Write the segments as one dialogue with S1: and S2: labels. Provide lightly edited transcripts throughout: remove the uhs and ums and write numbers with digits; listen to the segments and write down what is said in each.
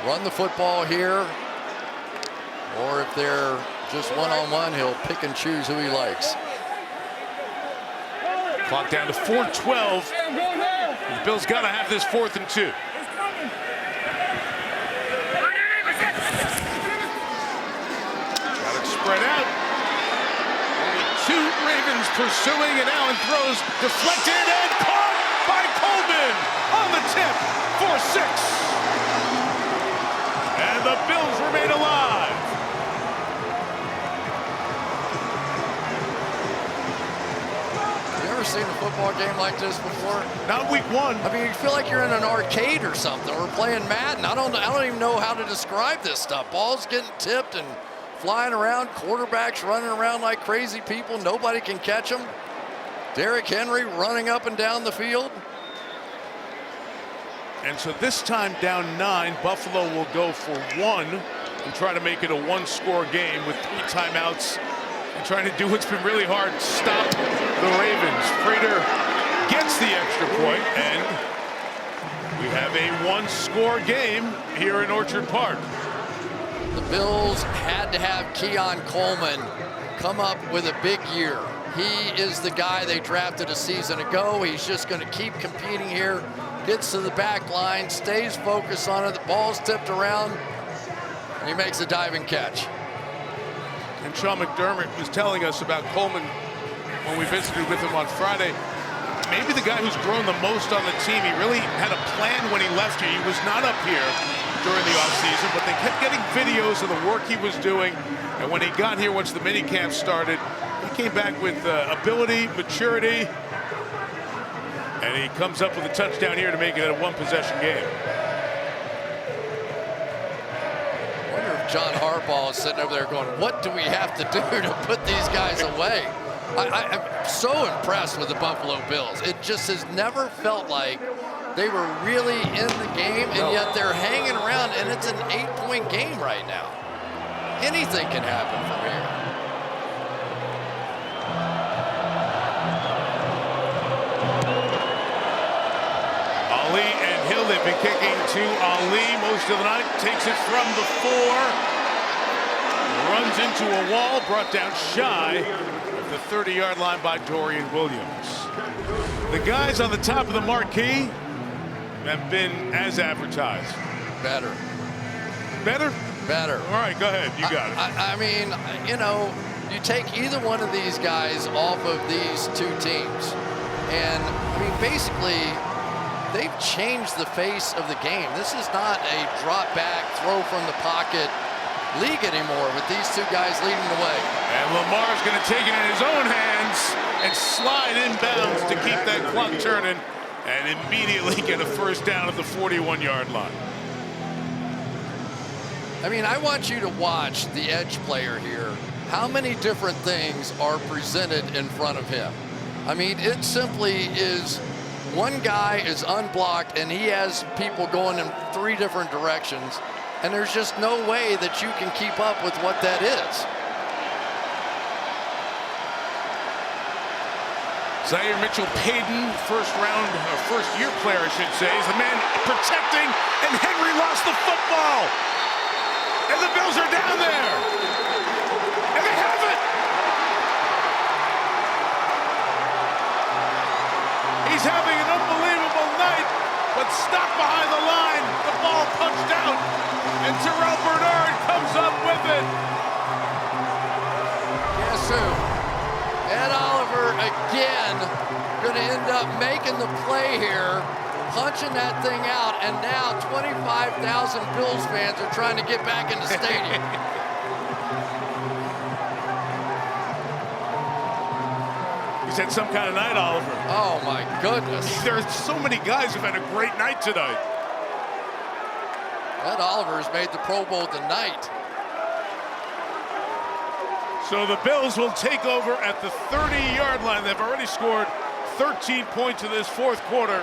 S1: run the football here, or if they're just one-on-one, he'll pick and choose who he likes.
S2: Clock down to 4:12. The Bills got to have this 4th and 2. Got it spread out. Only 2 Ravens pursuing, and Allen throws deflected and caught by Coleman on the tip for 6. And the Bills remain alive.
S1: Seen a football game like this before?
S2: Not week 1.
S1: I mean, you feel like you're in an arcade or something, or playing Madden. I don't even know how to describe this stuff. Balls getting tipped and flying around, quarterbacks running around like crazy people. Nobody can catch them. Derrick Henry running up and down the field.
S2: And so this time down 9, Buffalo will go for 1 and try to make it a 1-score game with 3 timeouts. And trying to do what's been really hard, stop the Ravens. Prater gets the extra point, and we have a 1-score game here in Orchard Park.
S1: The Bills had to have Keon Coleman come up with a big year. He is the guy they drafted a season ago. He's just going to keep competing here, gets to the back line, stays focused on it, the ball's tipped around, and he makes a diving catch.
S2: And Sean McDermott was telling us about Coleman when we visited with him on Friday. Maybe the guy who's grown the most on the team. He really had a plan when he left here. He was not up here during the offseason, but they kept getting videos of the work he was doing. And when he got here, once the mini camp started, he came back with ability, maturity, and he comes up with a touchdown here to make it a 1-possession game.
S1: John Harbaugh is sitting over there going, what do we have to do to put these guys away? I'm so impressed with the Buffalo Bills. It just has never felt like they were really in the game, and yet they're hanging around, and it's an 8-point game right now. Anything can happen from here.
S2: Ali and Hill, they've been kicking to Ali most of the night. Takes it from the 4. Runs into a wall, brought down shy of the 30-yard line by Dorian Williams. The guys on the top of the marquee have been as advertised.
S1: Better.
S2: Better?
S1: Better.
S2: All right, go ahead. You got it.
S1: I mean, you know, you take either one of these guys off of these 2 teams, and, I mean, basically, they've changed the face of the game. This is not a drop back, throw from the pocket league anymore with these 2 guys leading the way.
S2: And Lamar's going to take it in his own hands and slide inbounds to keep that clock turning and immediately get a first down at the 41-yard line.
S1: I mean, I want you to watch the edge player here. How many different things are presented in front of him? I mean, it simply is one guy is unblocked and he has people going in 3 different directions, and there's just no way that you can keep up with what that is.
S2: Zaire Mitchell-Payton, first year player, I should say, is the man protecting, and Henry lost the football. And the Bills are down there. And they have it. He's having an unbelievable night, but stopped behind the line. The ball punched out, and Terrell Bernard comes up with it.
S1: Guess who? Ed Oliver again going to end up making the play here, punching that thing out, and now 25,000 Bills fans are trying to get back in the stadium.
S2: He's had some kind of night, Oliver.
S1: Oh my goodness.
S2: There are so many guys who've had a great night tonight.
S1: Ed Oliver has made the Pro Bowl tonight.
S2: So the Bills will take over at the 30-yard line. They've already scored 13 points in this 4th quarter.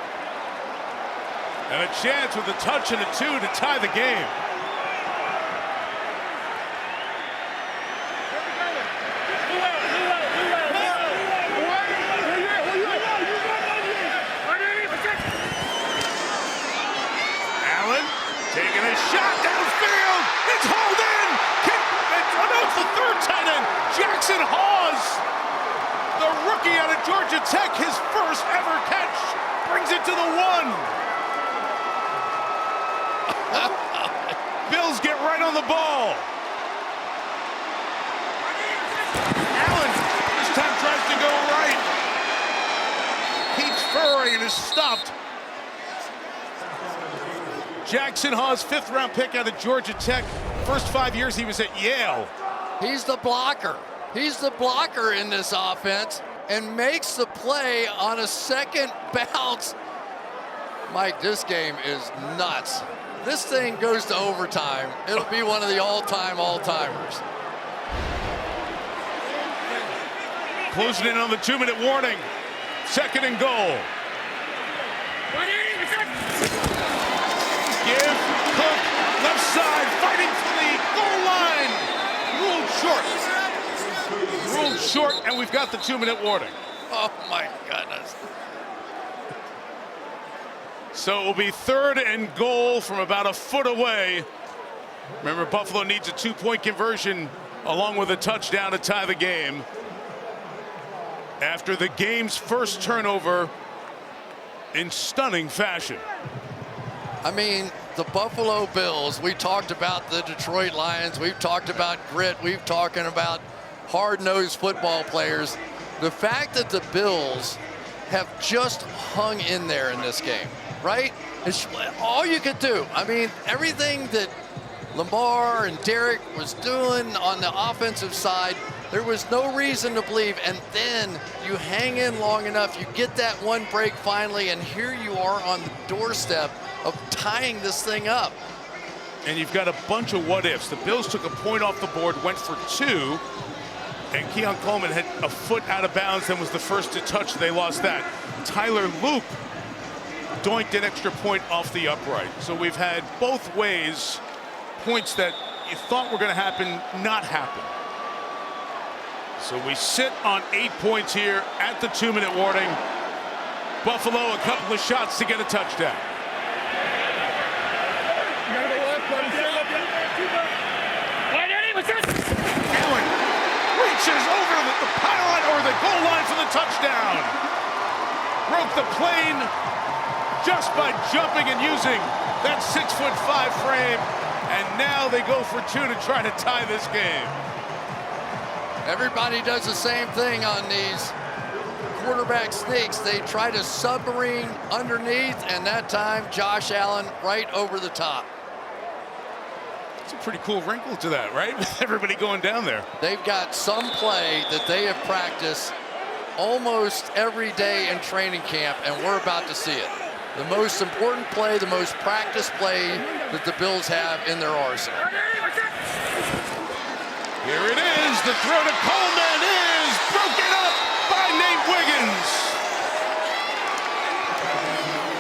S2: And a chance with a touch and a 2 to tie the game. Allen taking And a shot downfield. It's hauled in. Oh no, it's the third tight end. Jackson Hawes, the rookie out of Georgia Tech, his first ever catch, brings it to the 1. Bills get right on the ball. Allen this time tries to go right. Keeps furrowing and is stopped. Jackson Hawes, 5th-round pick out of Georgia Tech. First 5 years he was at Yale.
S1: He's the blocker. He's the blocker in this offense and makes the play on a second bounce. Mike, this game is nuts. This thing goes to overtime. It'll be one of the all-timers.
S2: Closing in on the 2-minute warning. 2nd and goal. Give Cook left side, fighting for the goal line. Ruled short, and we've got the 2-minute warning.
S1: Oh my goodness.
S2: So it will be 3rd and goal from about a foot away. Remember, Buffalo needs a 2-point conversion along with a touchdown to tie the game. After the game's first turnover in stunning fashion.
S1: I mean, the Buffalo Bills, we talked about the Detroit Lions, we've talked about grit, we've talked about hard-nosed football players. The fact that the Bills have just hung in there in this game, right? It's all you could do. I mean, everything that Lamar and Derek was doing on the offensive side, there was no reason to believe. And then you hang in long enough, you get that one break finally, and here you are on the doorstep of tying this thing up.
S2: And you've got a bunch of what-ifs. The Bills took a point off the board, went for 2, and Keon Coleman had a foot out of bounds and was the first to touch. They lost that. Tyler Loop doinked an extra point off the upright. So we've had both ways, points that you thought were going to happen, not happen. So we sit on 8 points here at the 2-minute warning. Buffalo, a couple of shots to get a touchdown. Allen reaches over the pylon or the goal line for the touchdown. Broke the plane just by jumping and using that 6'5" frame. And now they go for 2 to try to tie this game.
S1: Everybody does the same thing on these quarterback sneaks. They try to submarine underneath, and that time Josh Allen right over the top.
S2: It's a pretty cool wrinkle to that, right? With everybody going down there.
S1: They've got some play that they have practiced almost every day in training camp, and we're about to see it. The most important play, the most practiced play that the Bills have in their arsenal.
S2: Here it is. The throw to Coleman is broken up by Nate Wiggins.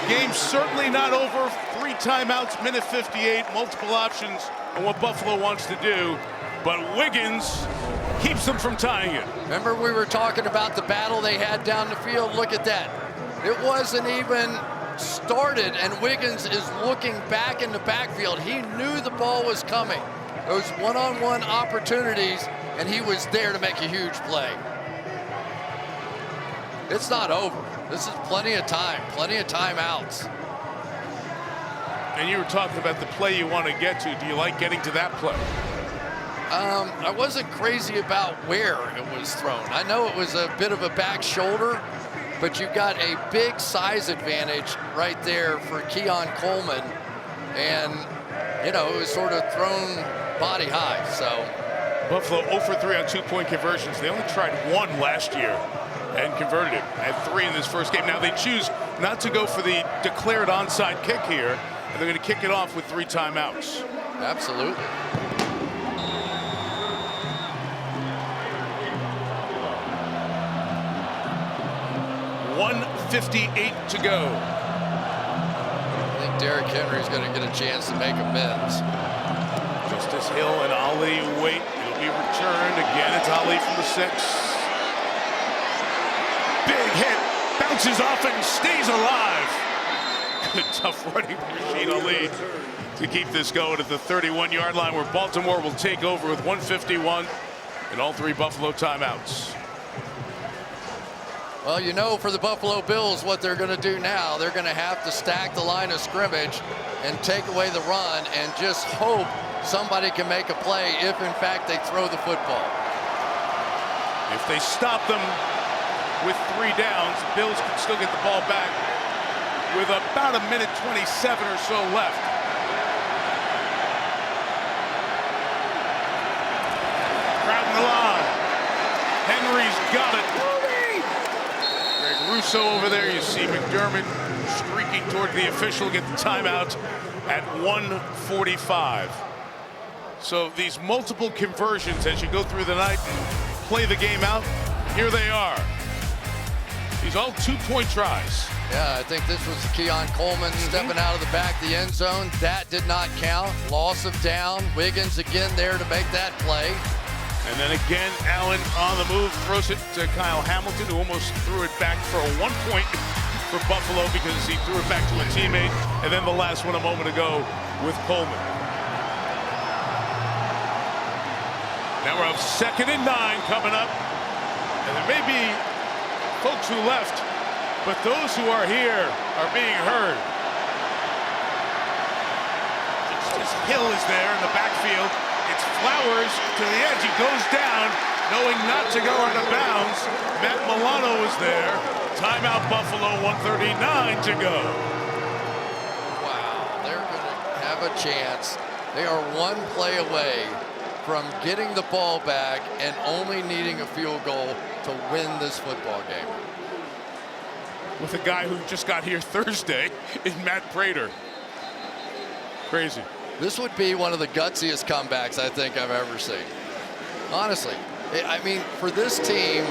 S2: Game certainly not over. 3 timeouts, minute 58, multiple options on what Buffalo wants to do. But Wiggins keeps them from tying it.
S1: Remember we were talking about the battle they had down the field? Look at that. It wasn't even started, and Wiggins is looking back in the backfield. He knew the ball was coming. Those one-on-one opportunities, and he was there to make a huge play. It's not over. This is plenty of time, plenty of timeouts.
S2: And you were talking about the play you want to get to. Do you like getting to that play?
S1: I wasn't crazy about where it was thrown. I know it was a bit of a back shoulder, but you've got a big size advantage right there for Keon Coleman. And, you know, it was sort of thrown body high, so.
S2: Buffalo 0 for 3 on 2-point conversions. They only tried 1 last year and converted it. Had 3 in this first game. Now they choose not to go for the declared onside kick here, and they're going to kick it off with 3 timeouts.
S1: Absolutely.
S2: .158 to go.
S1: I think Derrick Henry's going to get a chance to make amends.
S2: Justice Hill and Ali wait. It'll be returned. Again, it's Ali from the 6. Big hit. Bounces off and stays alive. good, tough running by Rashid Ali to keep this going at the 31-yard line, where Baltimore will take over with 1:51 and all 3 Buffalo timeouts.
S1: Well, you know, for the Buffalo Bills, what they're going to do now, they're going to have to stack the line of scrimmage and take away the run and just hope somebody can make a play if, in fact, they throw the football.
S2: If they stop them with 3 downs, the Bills can still get the ball back with about 1:27 or so left. Crowding the line. Henry's got it. Greg Russo over there. You see McDermott streaking toward the official, get the timeout at 1:45. So these multiple conversions as you go through the night and play the game out, here they are. These all 2-point tries.
S1: Yeah, I think this was Keon Coleman stepping out of the back of the end zone. That did not count. Loss of down. Wiggins again there to make that play.
S2: And then again, Allen on the move, throws it to Kyle Hamilton, who almost threw it back for a 1-point for Buffalo because he threw it back to a teammate. And then the last one a moment ago with Coleman. Now we're up 2nd and 9 coming up. And there may be folks who left, but those who are here are being heard. It's Hill is there in the backfield. It's Flowers to the edge. He goes down, knowing not to go out of bounds. Matt Milano is there. Timeout Buffalo, 1:39 to go.
S1: Wow, they're going to have a chance. They are 1 play away from getting the ball back and only needing a field goal to win this football game.
S2: With a guy who just got here Thursday in Matt Prater. Crazy.
S1: This would be one of the gutsiest comebacks I think I've ever seen. Honestly, I mean, for this team,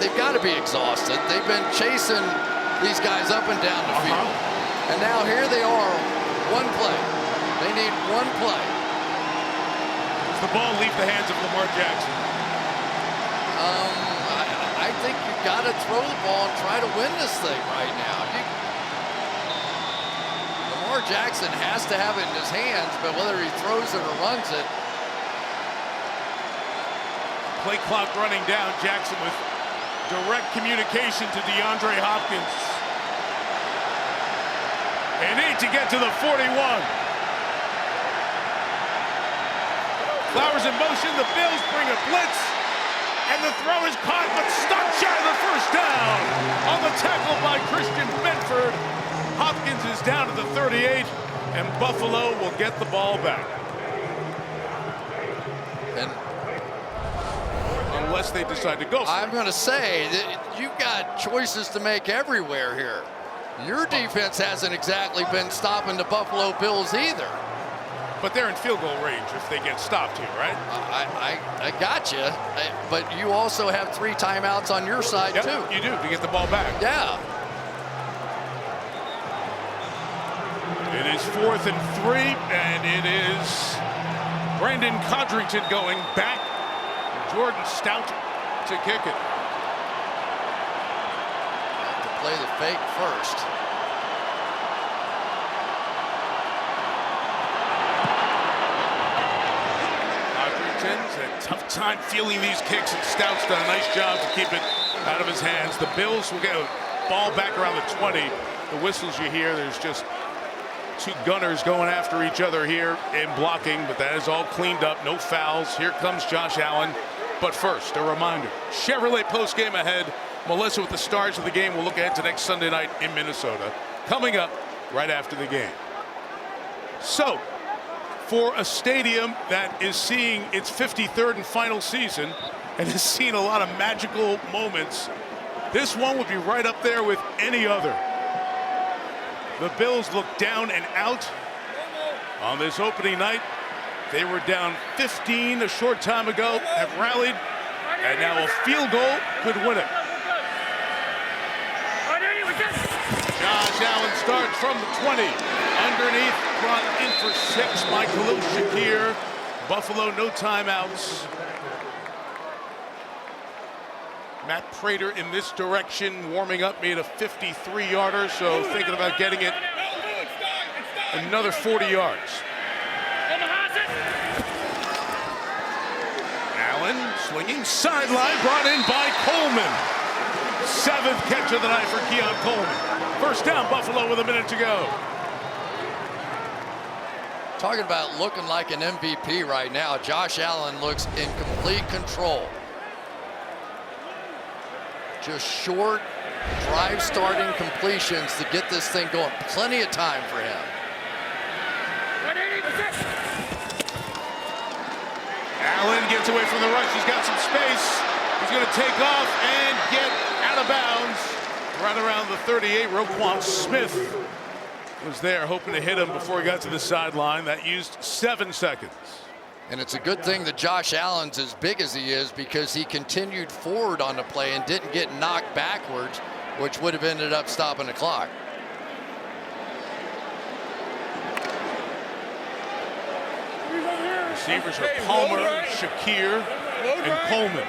S1: they've got to be exhausted. They've been chasing these guys up and down the field. And now here they are, 1 play. They need 1 play.
S2: Does the ball leave the hands of Lamar Jackson?
S1: I think you've got to throw the ball and try to win this thing right now. Lamar Jackson has to have it in his hands, but whether he throws it or runs it.
S2: Play clock running down. Jackson with direct communication to DeAndre Hopkins. They need to get to the 41. Flowers in motion. The Bills bring a blitz. And the throw is caught, but stopped shy of the first down. On the tackle by Christian Benford. Hopkins is down to the 38, and Buffalo will get the ball back.
S1: And
S2: unless they decide to go for
S1: I'm going to say that you've got choices to make everywhere here. Your defense hasn't exactly been stopping the Buffalo Bills either.
S2: But they're in field goal range if they get stopped here, right?
S1: I got you, but you also have 3 timeouts on your side,
S2: yep,
S1: too.
S2: You do, to get the ball back.
S1: Yeah.
S2: It is 4th and 3, and it is Brandon Codrington going back. Jordan Stout to kick it.
S1: Have to play the fake first.
S2: Codrington's a tough time feeling these kicks, and Stout's done a nice job to keep it out of his hands. The Bills will get a ball back around the 20. The whistles you hear, there's just 2 gunners going after each other here in blocking, but that is all cleaned up. No fouls. Here comes Josh Allen. But first, a reminder, Chevrolet postgame ahead. Melissa with the stars of the game. We'll look ahead to next Sunday night in Minnesota. Coming up right after the game. So, for a stadium that is seeing its 53rd and final season and has seen a lot of magical moments, this one would be right up there with any other. The Bills look down and out on this opening night. They were down 15 a short time ago, have rallied, and now a field goal could win it. Josh Allen starts from the 20. Underneath, brought in for 6 by Khalil Shakir. Buffalo, no timeouts. Matt Prater in this direction, warming up, made a 53-yarder, so thinking about getting it another 40 yards. Allen slinging sideline, brought in by Coleman. 7th catch of the night for Keon Coleman. First down, Buffalo with a minute to go.
S1: Talking about looking like an MVP right now, Josh Allen looks in complete control. Just short, drive-starting completions to get this thing going. Plenty of time for him.
S2: Allen gets away from the rush. He's got some space. He's going to take off and get out of bounds. Right around the 38, Roquan Smith was there hoping to hit him before he got to the sideline. That used 7 seconds.
S1: And it's a good thing that Josh Allen's as big as he is, because he continued forward on the play and didn't get knocked backwards, which would have ended up stopping the clock.
S2: Receivers are Palmer, Shakir, and Coleman.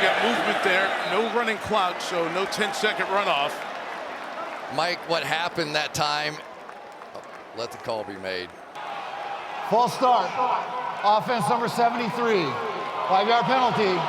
S2: Got movement there, no running clock, so no 10-second runoff.
S1: Mike, what happened that time? Let the call be made.
S3: False start. Offense number 73. 5-yard penalty.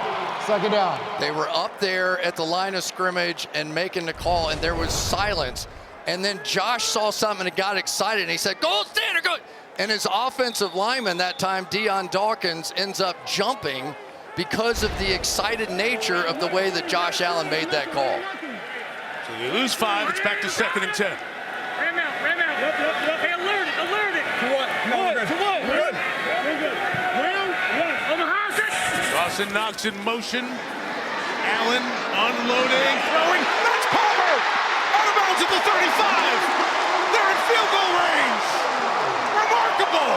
S3: Second down.
S1: They were up there at the line of scrimmage and making the call, and there was silence. And then Josh saw something and got excited, and he said, "Gold standard, go!" And his offensive lineman that time, Deion Dawkins, ends up jumping because of the excited nature of the way that Josh Allen made that call.
S2: So they lose 5. It's back to 2nd and 10.
S4: Ram out. Hey, alert it. To what? To what? Good.
S2: Dawson knocks in motion. Allen unloading, throwing. That's Palmer! Out of bounds at the 35. They're in field goal range. Remarkable.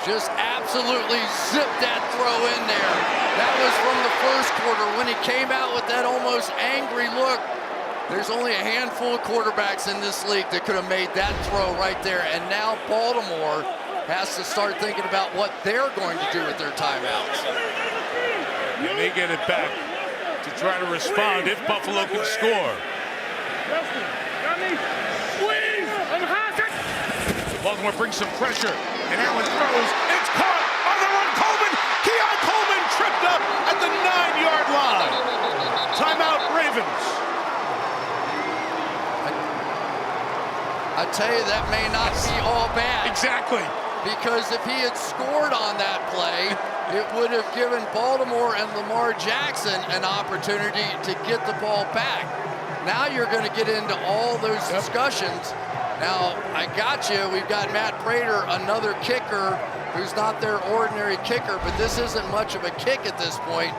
S1: Just absolutely zipped that throw in there. That was from the first quarter when he came out with that almost angry look. There's only a handful of quarterbacks in this league that could have made that throw right there. And now Baltimore has to start thinking about what they're going to do with their timeouts.
S2: And they get it back to try to respond if Buffalo can score. Baltimore brings some pressure, and Allen throws. It's caught on the run. Coleman, Keon Coleman tripped up at the 9-yard line. Timeout, Ravens.
S1: I tell you, that may not be all bad.
S2: Exactly.
S1: Because if he had scored on that play, it would have given Baltimore and Lamar Jackson an opportunity to get the ball back. Now you're going to get into all those discussions. Now, I got you. We've got Matt Prater, another kicker, who's not their ordinary kicker, but this isn't much of a kick at this point.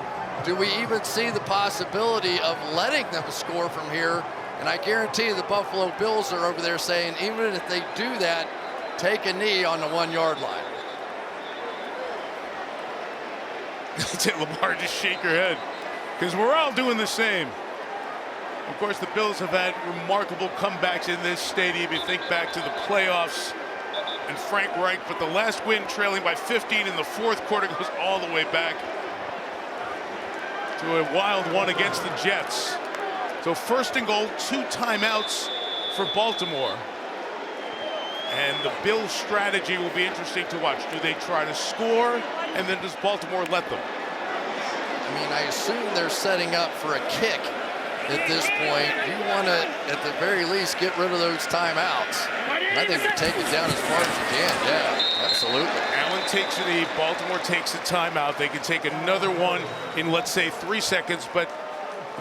S1: Do we even see the possibility of letting them score from here? And I guarantee you the Buffalo Bills are over there saying, even if they do that, take a knee on the 1-yard line.
S2: Lamar, just shake your head, because we're all doing the same. Of course, the Bills have had remarkable comebacks in this stadium. You think back to the playoffs and Frank Reich, but the last win trailing by 15 in the 4th quarter goes all the way back to a wild one against the Jets. So 1st and goal, 2 timeouts for Baltimore. And the Bills' strategy will be interesting to watch. Do they try to score, and then does Baltimore let them?
S1: I mean, I assume they're setting up for a kick at this point. You want to, at the very least, get rid of those timeouts. And I think you take it down as far as you can. Yeah, absolutely.
S2: Allen takes a knee. Baltimore takes a timeout. They can take another one in, let's say, 3 seconds, but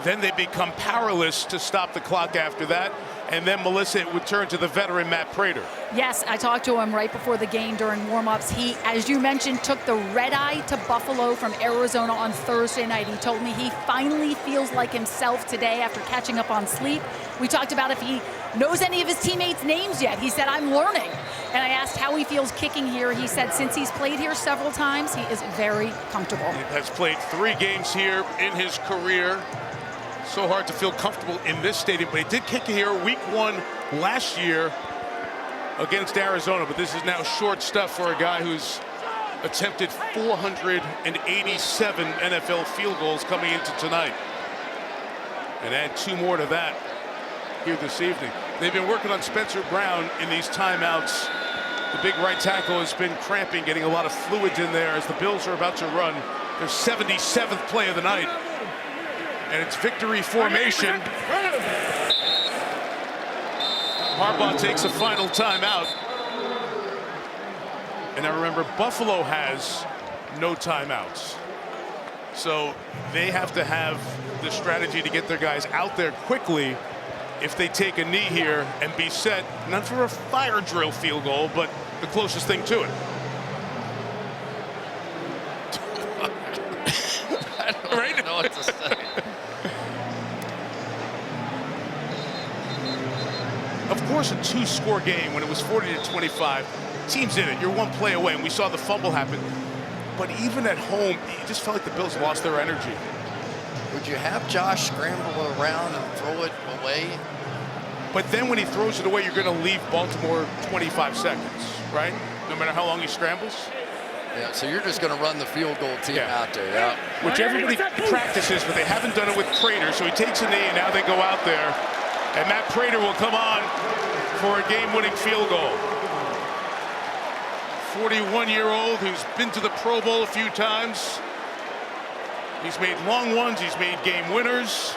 S2: then they become powerless to stop the clock after that. And then, Melissa, it would turn to the veteran Matt Prater.
S5: Yes, I talked to him right before the game during warm-ups. He, as you mentioned, took the red-eye to Buffalo from Arizona on Thursday night. He told me he finally feels like himself today after catching up on sleep. We talked about if he knows any of his teammates' names yet. He said, I'm learning. And I asked how he feels kicking here. He said since he's played here several times, he is very comfortable.
S2: He has played 3 games here in his career. So hard to feel comfortable in this stadium, but he did kick it here week 1 last year against Arizona, but this is now short stuff for a guy who's attempted 487 NFL field goals coming into tonight. And add 2 more to that here this evening. They've been working on Spencer Brown in these timeouts. The big right tackle has been cramping, getting a lot of fluids in there as the Bills are about to run their 77th play of the night. And it's victory formation. Harbaugh takes a final timeout. And now remember, Buffalo has no timeouts. So they have to have the strategy to get their guys out there quickly if they take a knee here and be set, not for a fire drill field goal, but the closest thing to it.
S1: I don't know what to say.
S2: Of course, a 2-score game when it was 40-25, team's in it. You're 1 play away, and we saw the fumble happen. But even at home, it just felt like the Bills lost their energy.
S1: Would you have Josh scramble around and throw it away?
S2: But then when he throws it away, you're going to leave Baltimore 25 seconds, right? No matter how long he scrambles.
S1: Yeah, so you're just going to run the field goal team out there, yeah.
S2: Which everybody practices, but they haven't done it with Prater. So he takes a knee, and now they go out there. And Matt Prater will come on for a game-winning field goal. 41-year-old who's been to the Pro Bowl a few times. He's made long ones. He's made game winners.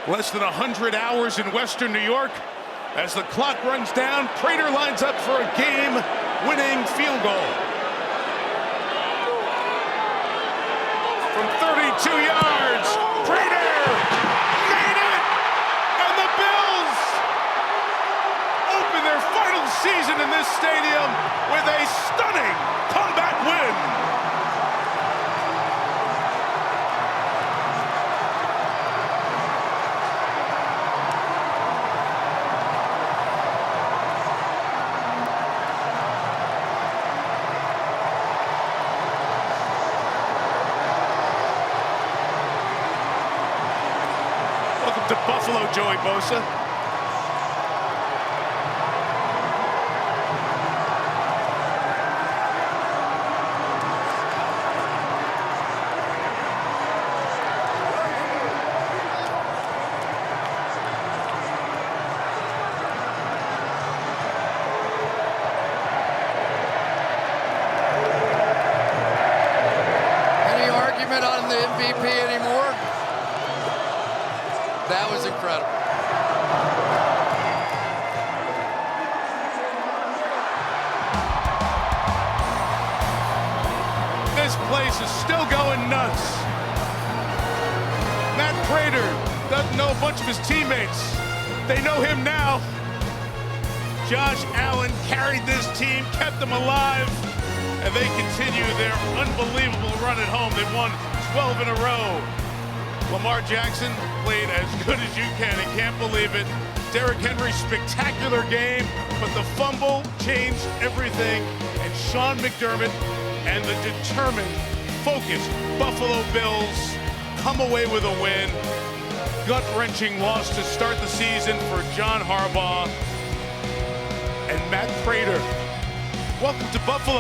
S2: Less than 100 hours in Western New York. As the clock runs down, Prater lines up for a game-winning field goal. From 32 yards, Prater made it! And the Bills open their final season in this stadium with a stunning comeback win. To Buffalo, Joey Bosa.
S1: Any argument on the MVP anymore? That was incredible.
S2: This place is still going nuts. Matt Prater doesn't know a bunch of his teammates. They know him now. Josh Allen carried this team, kept them alive, and they continue their unbelievable run at home. They've won 12 in a row. Lamar Jackson played as good as you can and can't believe it. Derrick Henry's spectacular game, but the fumble changed everything. And Sean McDermott and the determined, focused Buffalo Bills come away with a win. Gut-wrenching loss to start the season for John Harbaugh and Matt Prater. Welcome to Buffalo.